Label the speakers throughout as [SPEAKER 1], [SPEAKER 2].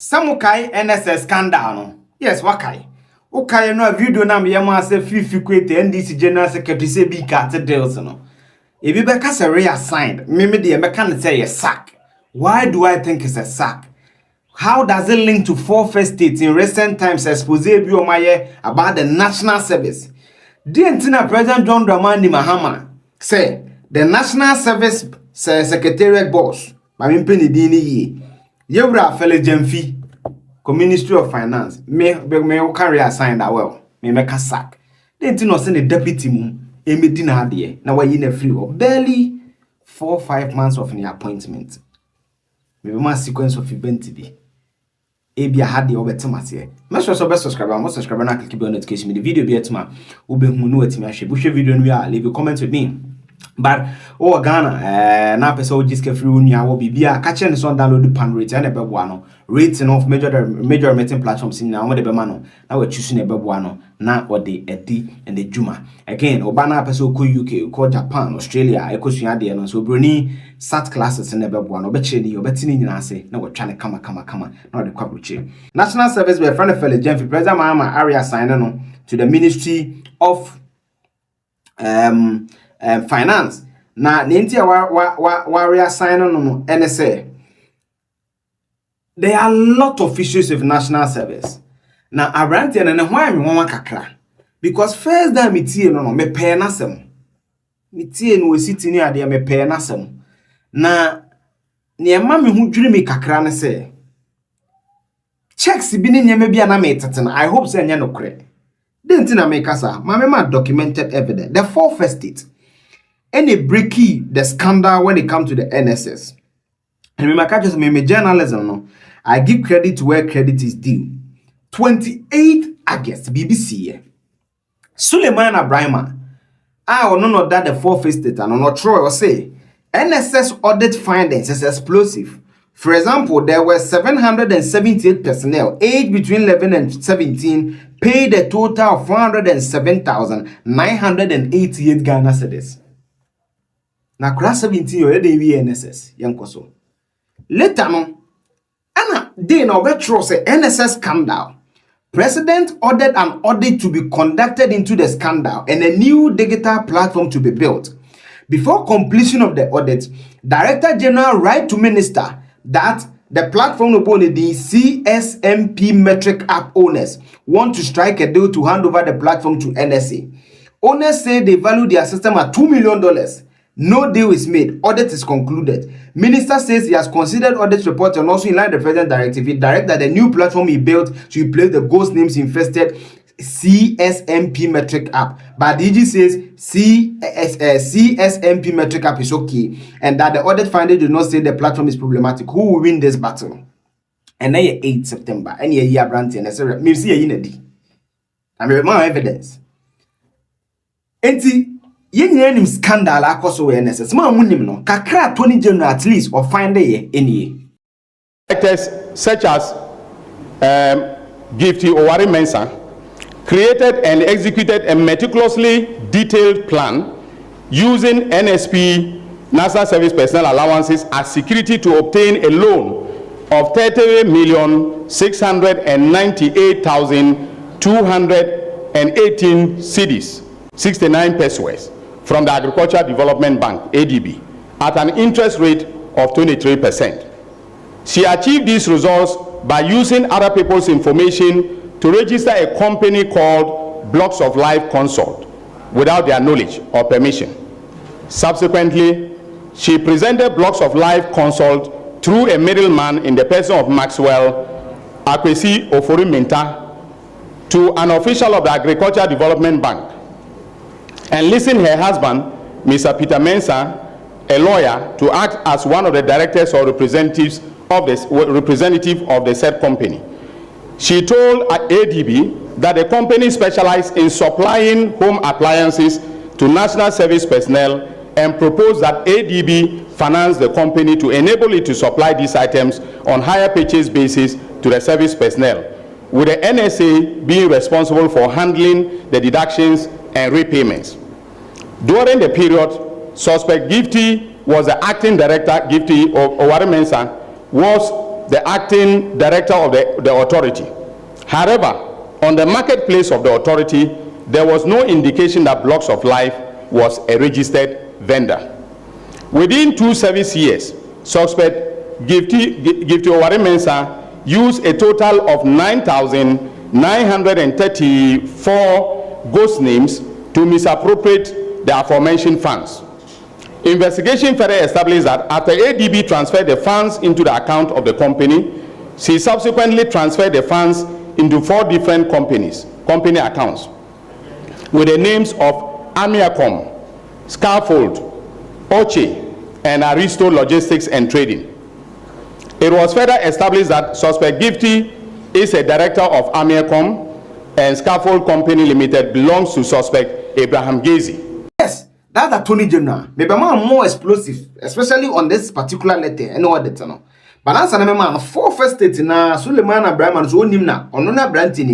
[SPEAKER 1] Samukai NSS scandal no. Yes, wakai. Okay, no video na me yama say fifi kwete NDC General Secretary say bi cat deals no. If you be kase reassigned, me the mechanic say a sack. Why do I think it's a sack? How does it link to 4 first states in recent times expose bi omaye about the National Service? The President Mahama say the National Service Secretariat boss, my penny dini ye. Yebra fele Jemfi, Ministry of Finance, me carry assigned that well, me make a sack. Then to not send a deputy moon, me dinner here. Now we're in a free or barely 4 or 5 months of an appointment. Me my sequence of event today. Ebi had the over Thomas here. Make sure subscribe and click on notification. The video be at my ube hunu at me. Share video and we are leave a comment with me. But Ghana, na person just get free unia will be catching this on download the pan rate and a bebuano rating of major meeting platforms in now the bemano. Now we're choosing a bebuano now or the Edi and the Juma. Again, Obana person ko UK, ko Japan, Australia, I could see and so Bruni sat classes in the bebuano, betchini or betting in say now we're trying to come, not the quabuche. National Service we're friend of fellow President Mahama area signing to the Ministry of Finance. Na nintia warrior sign on NSA. There are a lot of issues with National Service. Na abranti na why me won kakra. Because first time me tie no me pay nasem. Me tie no siti ni ade me pay nasem. Na niema me hu dwiri me kakra ne se. Checks bi ni nyema bia na me tetena. I hope say nya no kre. Didn't na me kasa. Ma documented evidence. The 4 first state. Any breaky the scandal when it comes to the NSS. And me catch me journalism no. I give credit to where credit is due. 28 August BBC. Suleiman Abrahima. I will not that the 4 first state and not Troy or say NSS audit findings is explosive. For example, there were 778 personnel aged between 11 and 17 paid a total of 407,988 Ghana cedis. Na class 17 already we NSS yankoso. Later no, ana day na obetro say NSS scandal. President ordered an audit to be conducted into the scandal and a new digital platform to be built. Before completion of the audit, Director General write to Minister that the platform of the CSMP metric app owners want to strike a deal to hand over the platform to NSA. Owners say they value their system at $2 million. No deal is made. Audit is concluded. Minister says he has considered audit report and also in line with the President directive. He directed that the new platform he built to replace the ghost names infested CSMP metric app. But DG says CSMP metric app is okay and that the audit finding do not say the platform is problematic. Who will win this battle? And then 8 September. And year brand and I said, me see a unity. I mean, more evidence. Enti yen scandal akoso NSS. Ma munim no. Kakra 20 general at least or find ye any.
[SPEAKER 2] Actors such as Gifty Owari Mensah created and executed a meticulously detailed plan using NSP, National Service Personnel Allowances, as security to obtain a loan of 30,698,218 cedis, 69 pesos, from the Agricultural Development Bank, ADB, at an interest rate of 23%. She achieved these results by using other people's information to register a company called Blocks of Life Consult without their knowledge or permission. Subsequently, she presented Blocks of Life Consult through a middleman in the person of Maxwell Akwesi Ofori-Mintah to an official of the Agricultural Development Bank, and listing her husband, Mr. Peter Mensah, a lawyer, to act as one of the directors or representative of the said company. She told ADB that the company specialized in supplying home appliances to national service personnel and proposed that ADB finance the company to enable it to supply these items on higher purchase basis to the service personnel, with the NSA being responsible for handling the deductions and repayments. During the period, suspect Gifty was the acting director. Gifty Owari Mensah was the acting director of the authority. However, on the marketplace of the authority, there was no indication that Blocks of Life was a registered vendor. Within 2 service years, suspect Gifty Oware Mensah used a total of 9,934 ghost names to misappropriate the aforementioned funds. Investigation further established that after ADB transferred the funds into the account of the company, she subsequently transferred the funds into 4 different company accounts with the names of Amiacom, Scaffold, Oche, and Aristo Logistics and Trading. It was further established that suspect Gifty is a director of Amiacom, and Scaffold Company Limited belongs to suspect Abraham Gazy.
[SPEAKER 1] Yes, that's Attorney General. Maybe more explosive, especially on this particular letter and audit. But answer man 4 first states na Suleiman Abraham so nimna onona brantin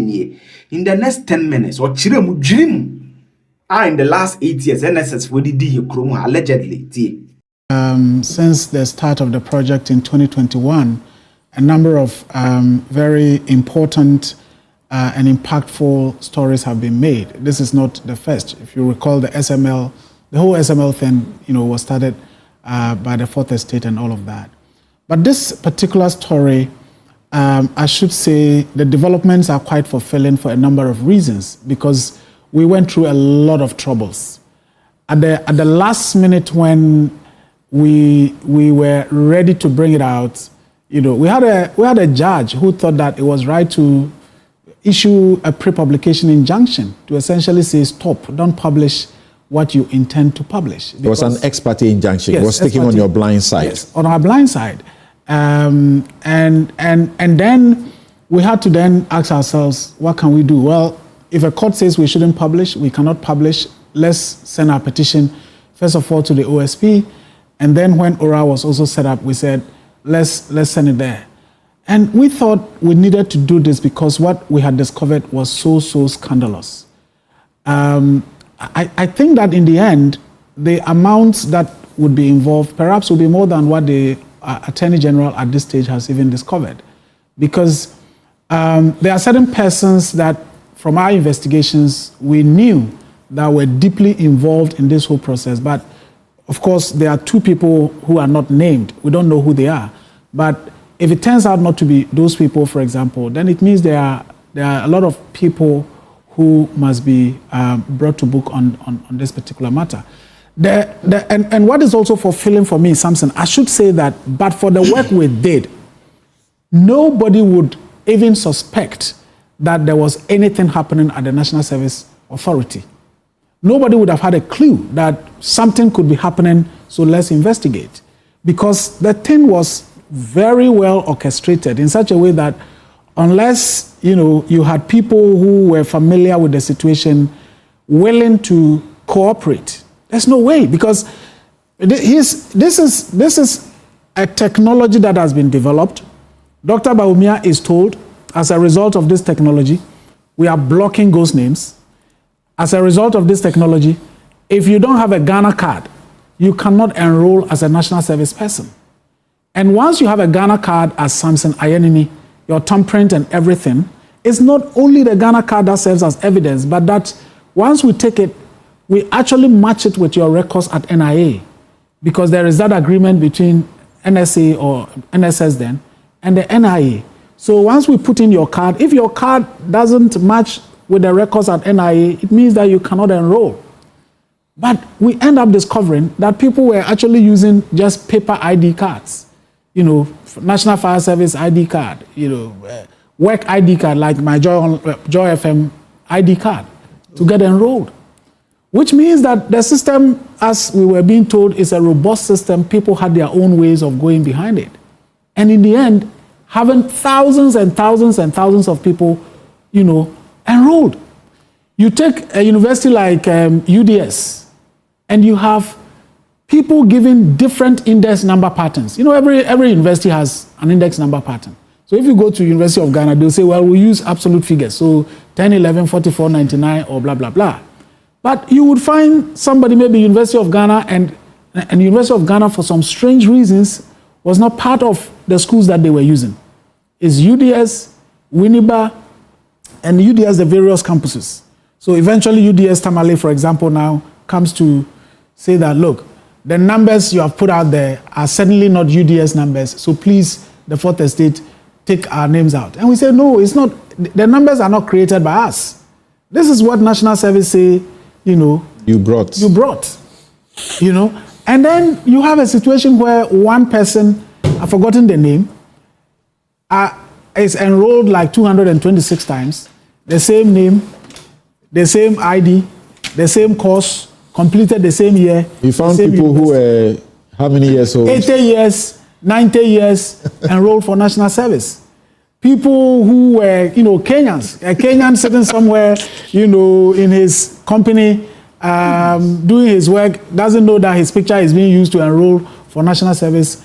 [SPEAKER 1] in the next 10 minutes or chiremu dream in the last 8 years NSS for the Kromo allegedly.
[SPEAKER 3] Since the start of the project in 2021, a number of very important and impactful stories have been made. This is not the first. If you recall the SML, the whole SML thing, was started by the Fourth Estate and all of that. But this particular story, I should say the developments are quite fulfilling for a number of reasons, because we went through a lot of troubles. At the last minute when we were ready to bring it out, we had a judge who thought that it was right to issue a pre-publication injunction to essentially say, stop, don't publish what you intend to publish.
[SPEAKER 4] It was an ex parte injunction. Yes, it was sticking on your blind side.
[SPEAKER 3] Yes, on our blind side. And then we had to then ask ourselves, what can we do? Well, if a court says we shouldn't publish, we cannot publish, let's send our petition, first of all, to the OSP. And then when ORA was also set up, we said, let's send it there. And we thought we needed to do this because what we had discovered was so scandalous. I think that in the end, the amounts that would be involved perhaps would be more than what the Attorney General at this stage has even discovered. Because there are certain persons that, from our investigations, we knew that were deeply involved in this whole process. But of course, there are 2 people who are not named. We don't know who they are. But if it turns out not to be those people, for example, then it means there are a lot of people who must be brought to book on this particular matter. And what is also fulfilling for me, Samson, I should say that, but for the work we did, nobody would even suspect that there was anything happening at the National Service Authority. Nobody would have had a clue that something could be happening, so let's investigate. Because the thing was very well orchestrated in such a way that unless, you had people who were familiar with the situation willing to cooperate, there's no way, because this is a technology that has been developed. Dr. Bawumia is told, as a result of this technology, we are blocking ghost names. As a result of this technology, if you don't have a Ghana card, you cannot enroll as a national service person. And once you have a Ghana card as Samson Ayenini, your thumbprint and everything, it's not only the Ghana card that serves as evidence, but that once we take it, we actually match it with your records at NIA, because there is that agreement between NSA or NSS then and the NIA. So once we put in your card, if your card doesn't match with the records at NIA, it means that you cannot enroll. But we end up discovering that people were actually using just paper ID cards, National Fire Service ID card, work ID card like my Joy FM ID card to get enrolled. Which means that the system, as we were being told, is a robust system. People had their own ways of going behind it. And in the end, having thousands and thousands and thousands of people, enrolled. You take a university like UDS, and you have people giving different index number patterns. Every university has an index number pattern. So if you go to University of Ghana, they'll say, well, we use absolute figures. So 10, 11, 44, 99, or blah, blah, blah. But you would find somebody, maybe University of Ghana, and University of Ghana, for some strange reasons, was not part of the schools that they were using. is UDS, Winneba, and UDS, the various campuses. So eventually UDS Tamale, for example, now comes to say that, look, the numbers you have put out there are certainly not UDS numbers, so please, the Fourth Estate, take our names out. And we say, no, it's not, the numbers are not created by us. This is what National Service say, you brought, and then you have a situation where one person, I've forgotten the name, is enrolled like 226 times, the same name, the same ID, the same course, completed the same year.
[SPEAKER 4] You found people who were how many years old? 80
[SPEAKER 3] years, 90 years enrolled for National Service. People who were, Kenyans, a Kenyan sitting somewhere, in his company, doing his work, doesn't know that his picture is being used to enroll for National Service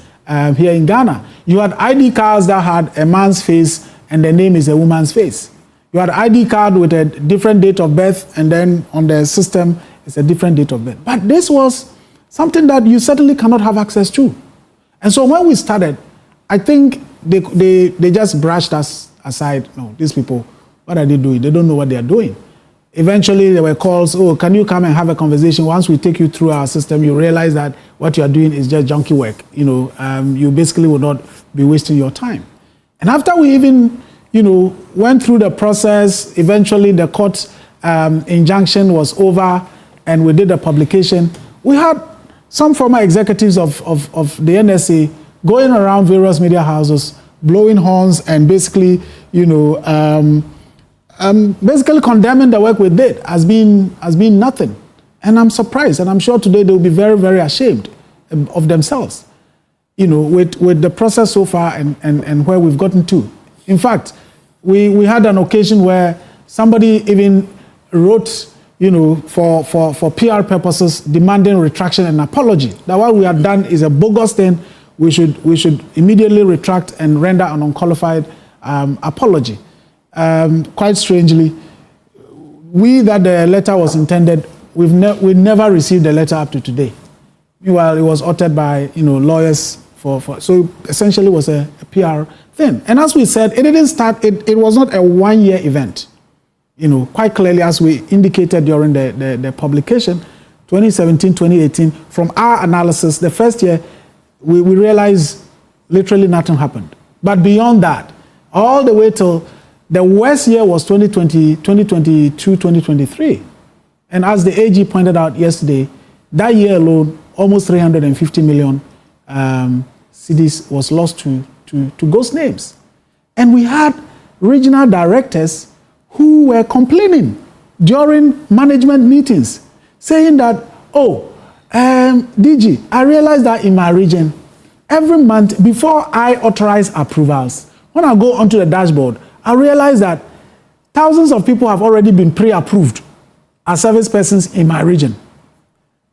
[SPEAKER 3] here in Ghana. You had ID cards that had a man's face and the name is a woman's face. You had ID card with a different date of birth, and then on the system, it's a different date of birth. But this was something that you certainly cannot have access to. And so when we started, I think they just brushed us aside. No, these people, what are they doing? They don't know what they are doing. Eventually, there were calls, oh, can you come and have a conversation? Once we take you through our system, you realize that what you are doing is just junky work. You basically will not be wasting your time. And after we even, went through the process, eventually the court injunction was over and we did a publication. We had some former executives of the NSA going around various media houses, blowing horns and basically, basically condemning the work we did as being nothing. And I'm surprised, and I'm sure today they will be very, very ashamed of themselves, with the process so far and where we've gotten to. In fact, we had an occasion where somebody even wrote, for PR purposes, demanding retraction and apology. That what we had done is a bogus thing. We should immediately retract and render an unqualified apology. Quite strangely, we that the letter was intended, we never received the letter up to today. Meanwhile, it was authored by lawyers so essentially it was a PR thing. And as we said, it didn't start. It was not a one-year event. Quite clearly, as we indicated during the publication, 2017, 2018, from our analysis, the first year, we realized literally nothing happened. But beyond that, all the way till the worst year was 2020, 2022, 2023. And as the AG pointed out yesterday, that year alone, almost 350 million cedis was lost to ghost names. And we had regional directors who were complaining during management meetings, saying that, DG, I realized that in my region, every month before I authorize approvals, when I go onto the dashboard, I realize that thousands of people have already been pre-approved as service persons in my region.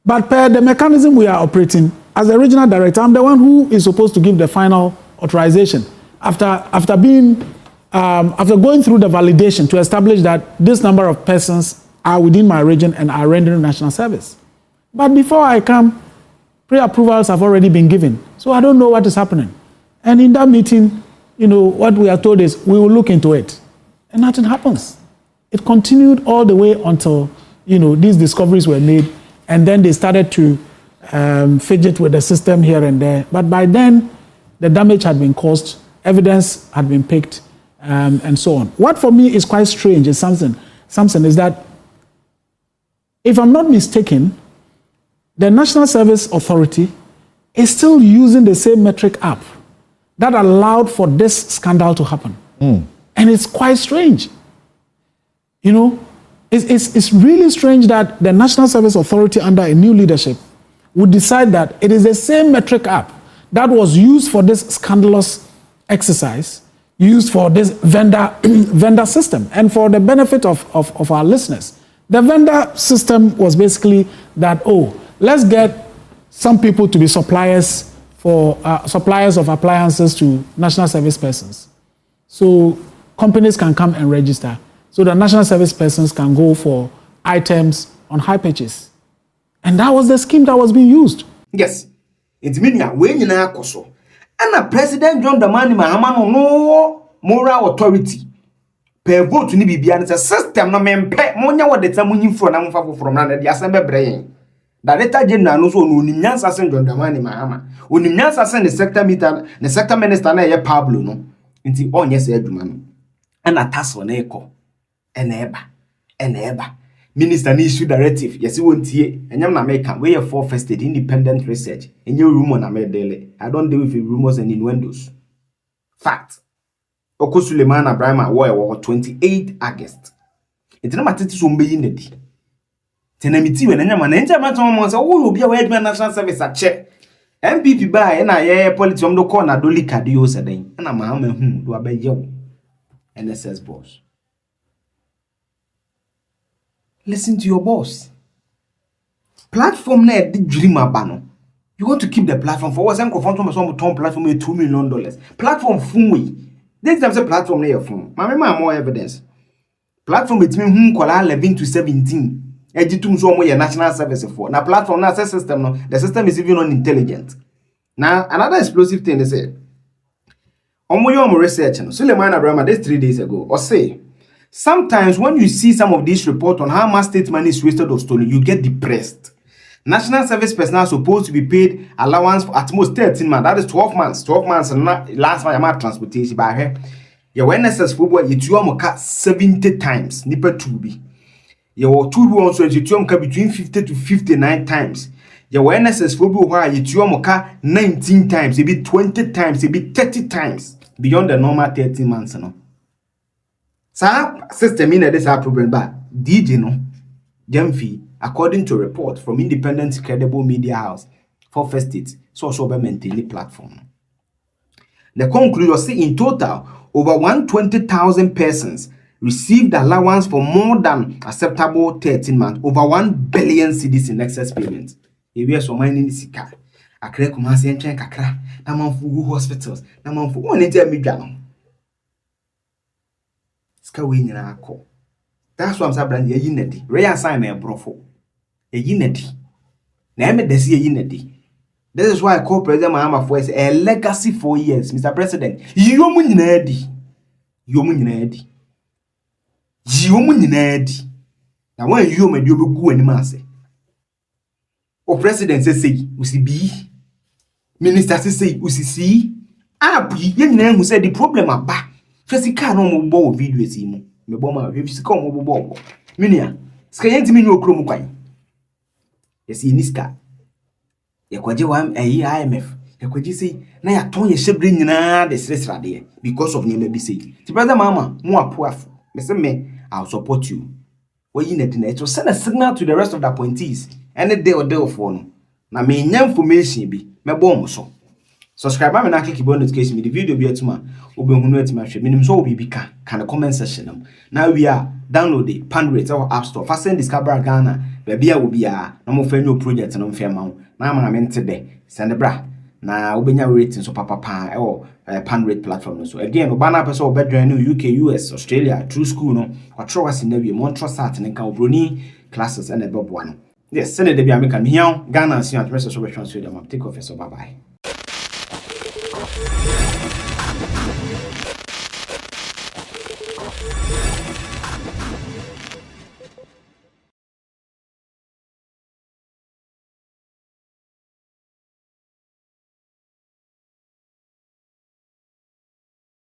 [SPEAKER 3] But per the mechanism we are operating, as the regional director, I'm the one who is supposed to give the final authorization after going through the validation to establish that this number of persons are within my region and are rendering national service. But before I come, pre-approvals have already been given. So I don't know what is happening. And in that meeting, what we are told is we will look into it. And nothing happens. It continued all the way until, these discoveries were made. And then they started to fidget with the system here and there. But by then, the damage had been caused, evidence had been picked, and so on. What for me is quite strange is something is that, if I'm not mistaken, the National Service Authority is still using the same metric app that allowed for this scandal to happen. And it's quite strange. It's really strange that the National Service Authority under a new leadership would decide that it is the same metric app that was used for this scandalous exercise, used for this vendor system. And for the benefit of our listeners, the vendor system was basically that, let's get some people to be suppliers of appliances to national service persons. So companies can come and register. So the national service persons can go for items on high purchase. And that was the scheme that was being used.
[SPEAKER 1] Yes. It's meaning when you know, and President John Dramani Mahama no moral authority per vote ni bibia ne system no mempe monya wo de tamunyi fro na mfa from na de asembe breye director general no so no nimnyansa sen John Dramani Mahama onimnyansa sen the sector minister na ye Pablo no nti onye se adwuma no na taso na ekọ ena minister ni issue directive yes wontie enyam na make we are for first aid independent research enye rumor na me dele I don't deal with rumors and innuendos fact Oko Suleiman Abraham wo 28 August etina matete so mbeyi nadi tenamiti we na nyama na nja mato mo so wo obi a we adwuma National Service ache MPP ba na ye politics do call na doli kadio sedan na Mahama do abaye wo NSS boss. Listen to your boss. Platform na the dream abano. You want to keep the platform for what? I'm confronting some platform with $2 million. Platform funwe. This time say platform na your phone. Mama more evidence. Platform between 11 to 17. Ejitum so mo your national service for. Na platform na system no. The system is even unintelligent. Now another explosive thing they say. Omo research no. Suleiman Abraham this 3 days ago or say sometimes when you see some of these reports on how much state money is wasted or stolen, you get depressed. National service personnel are supposed to be paid allowance for at most 13 months. That is 12 months. 12 months and last month I'm transportation by here. Your NSS football you 70 times. Nipa 2B. Your 2B also you between 50 to 59 times. Your NSS football why you 19 times, it be 20 times, it be 30 times beyond the normal 13 months. No? So system in this problem but DJ no Gemfi according to report from independent credible media house for first state so be maintain the platform. The conclusion say in total over 120,000 persons received allowance for more than acceptable 13 months, over 1 billion cedis in excess payments. If you are so mining sika akre kumase entren kakra na manfu hospitals na manfu won enti amidwa no. That's why I'm saying ye yinedi. Reassignment brofo. Ye yinedi. Na me desi ye yinedi. This is why I call President Mahama for a legacy 4 years, Mr. President. Yomu nyinedi. Yomu nyinedi. Yomu nyinedi. Na when you me dio be gu anim ase. O president say usi bi. Minister say usi si. Abi ye nyina hu say the problem aba. Fesika no mo bo video esi mu me bo ma fesika mo bo minia ska yenti mi no krom kwan yesi niska ye kwaje wa IMF ye kwaje sei na ya ton ye shebre nyina de sresra de because of name bi sei ti brother mama mo apoafo me say me I'll support you we na de na to send a signal to the rest of the appointees and the deal for no na me nya information bi me bo mo so subscribe me na click the notification me the video be atuma obehunu atima hwe minim so obi bika can the comment section now we are download the Pandrate or App Store fasten discover Ghana baby a will be a no mo fa new project no mfa ma na ma me ntede send bra na obenya rating so papa Pandrate platform so again obana person obedwan no UK US Australia through school no kwatro wase na wie montro sat ne kan obroni classes and ebobo no yes send the bia me kan hian Ghana so at rest so be transfer them take off so bye bye.